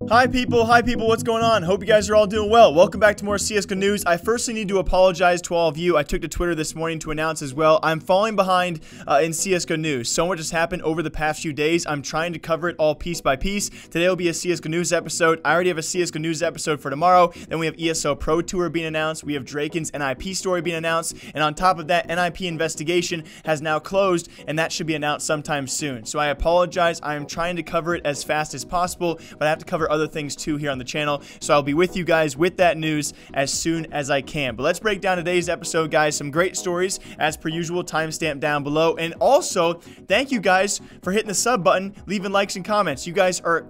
Hi people, what's going on? Hope you guys are all doing well. Welcome back to more CSGO news. I firstly need to apologize to all of you. I took to Twitter this morning to announce as well, I'm falling behind in CSGO news. So much has happened over the past few days. I'm trying to cover it all piece by piece. Today will be a CSGO news episode. I already have a CSGO news episode for tomorrow. Then we have ESL Pro Tour being announced. We have Draken's NIP story being announced. And on top of that, NIP investigation has now closed, and that should be announced sometime soon. So I apologize. I am trying to cover it as fast as possible, but I have to cover other things too here on the channel, so I'll be with you guys with that news as soon as I can. But let's break down today's episode, guys. Some great stories as per usual, timestamp down below. And also thank you guys for hitting the sub button, leaving likes and comments. You guys are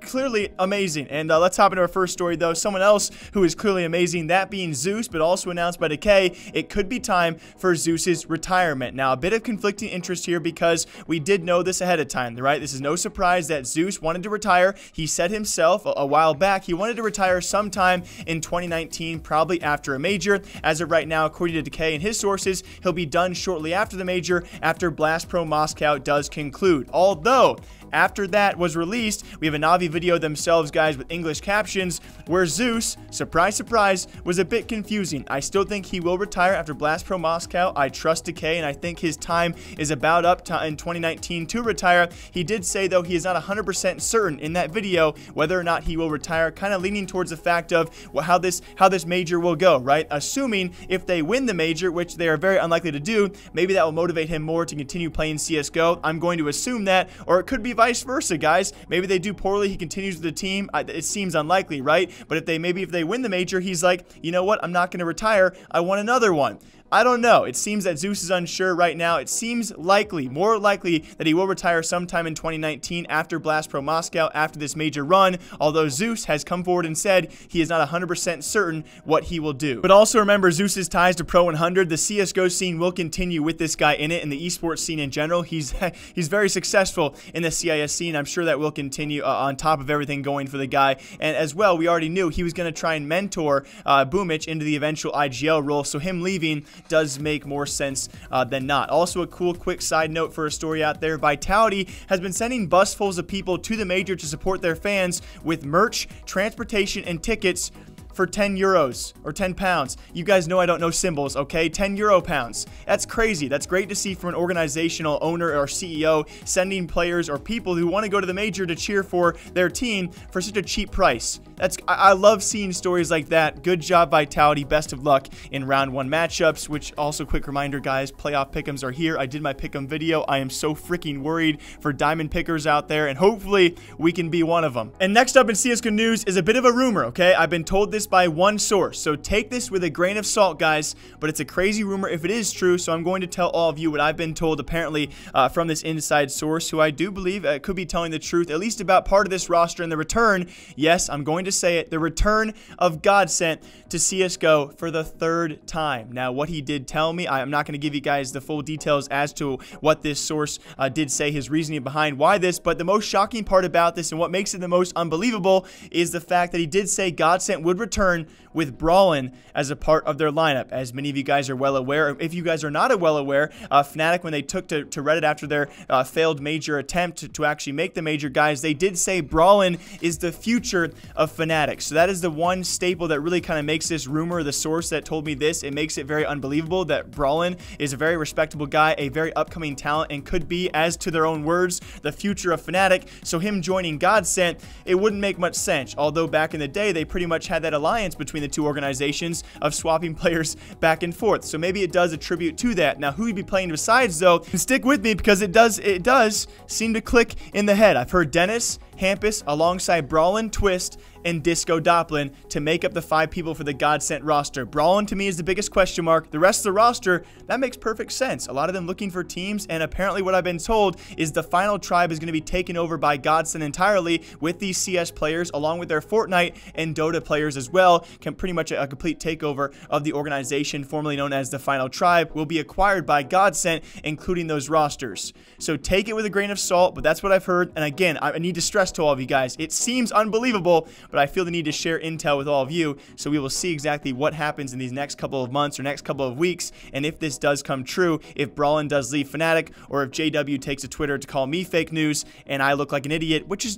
clearly amazing. And let's hop into our first story though. Someone else who is clearly amazing, that being Zeus, but also announced by Decay, it could be time for Zeus's retirement. Now, a bit of conflicting interest here because we did know this ahead of time, right? This is no surprise that Zeus wanted to retire. He said himself a while back he wanted to retire sometime in 2019, probably after a major. As of right now, according to Decay and his sources, he'll be done shortly after the major, after Blast Pro Moscow does conclude. Although after that was released, we have a Na'Vi video themselves, guys, with English captions where Zeus, surprise, surprise, was a bit confusing. I still think he will retire after Blast Pro Moscow. I trust Decay, and I think his time is about up in 2019 to retire. He did say, though, he is not 100% certain in that video whether or not he will retire, kind of leaning towards the fact of how this major will go, right? Assuming if they win the major, which they are very unlikely to do, maybe that will motivate him more to continue playing CSGO. I'm going to assume that, or it could be vice versa, guys. Maybe they do poorly, he continues with the team. It seems unlikely, right? But if they win the major, he's like, you know what, I'm not going to retire, I want another one. I don't know. It seems that Zeus is unsure right now. It seems likely, more likely, that he will retire sometime in 2019 after Blast Pro Moscow, after this major run, although Zeus has come forward and said he is not 100% certain what he will do. But also remember Zeus's ties to Pro 100. The CSGO scene will continue with this guy in it, and the esports scene in general. He's very successful in the CIS scene. I'm sure that will continue on top of everything going for the guy. And as well, we already knew he was going to try and mentor Boomich into the eventual IGL role, so him leaving does make more sense than not. Also, a cool quick side note for a story out there, Vitality has been sending busfuls of people to the major to support their fans with merch, transportation, and tickets for 10 euros or 10 pounds. You guys know I don't know symbols, okay? 10 euro pounds. That's crazy. That's great to see from an organizational owner or CEO sending players or people who want to go to the major to cheer for their team for such a cheap price. I love seeing stories like that. Good job, Vitality. Best of luck in round 1 matchups, which also, quick reminder, guys, playoff pick'ems are here. I did my pick'em video. I am so freaking worried for diamond pickers out there, and hopefully we can be one of them. And next up in CSGO news is a bit of a rumor, okay? I've been told this by one source, so take this with a grain of salt, guys, but it's a crazy rumor if it is true, so I'm going to tell all of you what I've been told, apparently, from this inside source, who I do believe could be telling the truth, at least about part of this roster, and the return, yes, I'm going to say it, the return of Godsent to CSGO for the 3rd time. Now, what he did tell me, I'm not going to give you guys the full details as to what this source did say, his reasoning behind why this, but the most shocking part about this and what makes it the most unbelievable is the fact that he did say Godsent would return with Brawlin as a part of their lineup. As many of you guys are well aware, if you guys are not well aware, Fnatic, when they took to Reddit after their failed major attempt to actually make the major, guys, they did say Brawlin is the future of Fnatic. So that is the one staple that really kind of makes this rumor, the source that told me this, it makes it very unbelievable that Brawlin is a very respectable guy, a very upcoming talent, and could be, as to their own words, the future of Fnatic. So him joining Godsent, it wouldn't make much sense, although back in the day, they pretty much had that alliance between the two organizations of swapping players back and forth. So maybe it does attribute to that. Now, who he'd be playing besides, though, and stick with me because it does seem to click in the head. I've heard Dennis, Hampus, alongside Brawlin, Twist, and Disco Doplin to make up the 5 people for the Godsent roster. Brawlin, to me, is the biggest question mark. The rest of the roster, that makes perfect sense. A lot of them looking for teams, and apparently what I've been told is the final tribe is going to be taken over by Godsent entirely with these CS players, along with their Fortnite and Dota players as well. Pretty much a complete takeover of the organization, formerly known as the Final Tribe, will be acquired by Godsent, including those rosters. So take it with a grain of salt, but that's what I've heard. And again, I need to stress to all of you guys, it seems unbelievable, but I feel the need to share intel with all of you, so we will see exactly what happens in these next couple of months or next couple of weeks, and if this does come true, if Brawlin does leave Fnatic, or if JW takes to Twitter to call me fake news and I look like an idiot, which is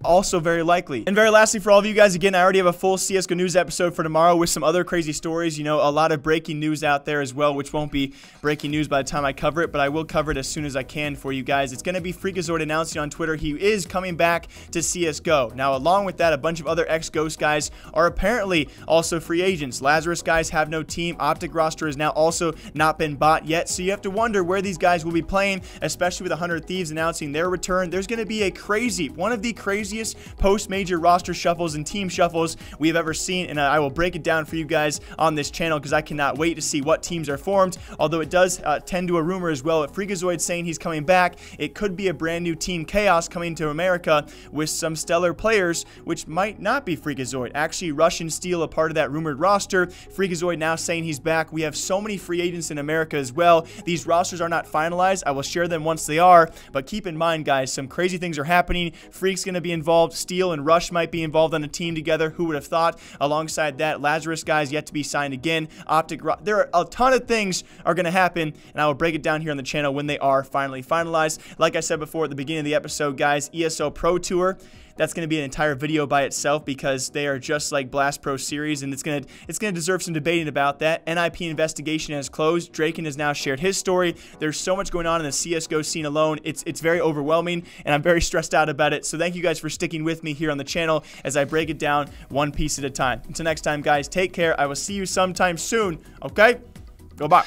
also very likely. And very lastly, for all of you guys, again, I already have a full CSGO news episode for tomorrow with some other crazy stories. You know, a lot of breaking news out there as well, which won't be breaking news by the time I cover it, but I will cover it as soon as I can for you guys. It's going to be Freakazoid announcing on Twitter he is coming back to CSGO. Now, along with that, a bunch of other ex-Ghost guys are apparently also free agents. Lazarus guys have no team. Optic roster has now also not been bought yet, so you have to wonder where these guys will be playing, especially with 100 Thieves announcing their return. There's going to be a one of the craziest post-major roster shuffles and team shuffles we have ever seen, and I will break it down for you guys on this channel because I cannot wait to see what teams are formed. Although it does tend to a rumor as well, if Freakazoid saying he's coming back, it could be a brand new Team Chaos coming to America with some stellar players, which might not be Freakazoid. Actually, Russian Steel, a part of that rumored roster. Freakazoid now saying he's back. We have so many free agents in America as well. These rosters are not finalized. I will share them once they are, but keep in mind, guys, some crazy things are happening. Freak's going to be involved. Steel and Rush might be involved on a team together. Who would have thought? Alongside that, Lazarus guys yet to be signed again. Optic, there are a ton of things are going to happen, and I will break it down here on the channel when they are finally finalized. Like I said before at the beginning of the episode, guys, ESO Pro Tour, that's going to be an entire video by itself because they are just like Blast Pro Series, and it's going to deserve some debating about that. NIP investigation has closed. Draken has now shared his story. There's so much going on in the CSGO scene alone. It's very overwhelming, and I'm very stressed out about it. So thank you guys for sticking with me here on the channel as I break it down one piece at a time. Until next time, guys, take care. I will see you sometime soon, okay? Go bye.